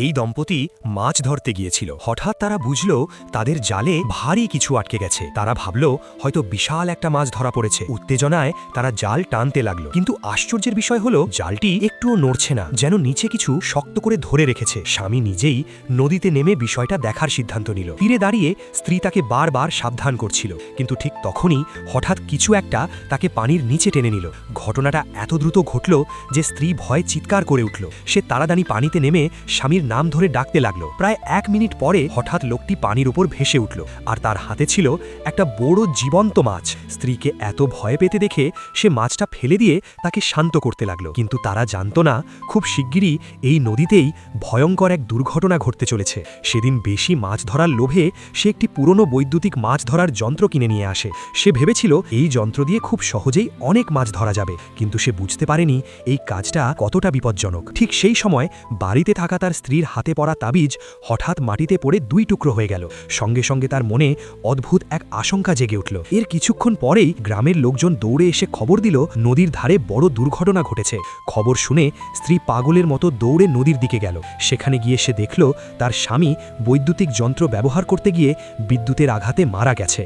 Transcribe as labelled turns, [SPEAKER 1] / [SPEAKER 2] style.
[SPEAKER 1] এই দম্পতি মাছ ধরতে গিয়েছিল। হঠাৎ তারা বুঝল তাদের জালে ভারী কিছু আটকে গেছে। তারা ভাবল হয়তো বিশাল একটা মাছ ধরা পড়েছে। উত্তেজনায় তারা জাল টানতে লাগলো, কিন্তু আশ্চর্যের বিষয় হলো জালটি একটুও নড়ছে না, যেন নিচে কিছু শক্ত করে ধরে রেখেছে। স্বামী নিজেই নদীতে নেমে বিষয়টা দেখার সিদ্ধান্ত নিল। তীরে দাঁড়িয়ে স্ত্রী তাকে বারবার সাবধান করছিল, কিন্তু ঠিক তখনই হঠাৎ কিছু একটা তাকে পানির নিচে টেনে নিল। ঘটনাটা এত দ্রুত ঘটল যে স্ত্রী ভয়ে চিৎকার করে উঠল। সে তাড়াতাড়ি পানিতে নেমে স্বামীর নাম ধরে ডাকতে লাগলো। প্রায় 1 মিনিট পরে হঠাৎ লোকটি পানির উপর ভেসে উঠল, আর তার হাতে ছিল একটা বড় জীবন্ত মাছ। স্ত্রীকে এত ভয় পেতে দেখে সে মাছটা ফেলে দিয়ে তাকে শান্ত করতে লাগলো, কিন্তু তারা জানত না খুব শিগগিরই এই নদীতেই ভয়ঙ্কর এক দুর্ঘটনা ঘটতে চলেছে। সেদিন বেশি মাছ ধরার লোভে সে একটি পুরনো বৈদ্যুতিক মাছ ধরার যন্ত্র কিনে নিয়ে আসে। সে ভেবেছিল এই যন্ত্র দিয়ে খুব সহজেই অনেক মাছ ধরা যাবে, কিন্তু সে বুঝতে পারেনি এই কাজটা কতটা বিপজ্জনক। ঠিক সেই সময় বাড়িতে থাকা তার স্ত্রীর হাতে পড়া তাবিজ হঠাৎ মাটিতে পড়ে 2 টুকরো হয়ে গেল। সঙ্গে সঙ্গে তার মনে অদ্ভুত এক আশঙ্কা জেগে উঠল। এর কিছুক্ষণ পরেই গ্রামের লোকজন দৌড়ে এসে খবর দিল নদীর ধারে বড় দুর্ঘটনা ঘটেছে। খবর শুনে স্ত্রী পাগলের মতো দৌড়ে নদীর দিকে গেল। সেখানে গিয়ে সে দেখল তার স্বামী বৈদ্যুতিক যন্ত্র ব্যবহার করতে গিয়ে বিদ্যুতের আঘাতে মারা গেছে।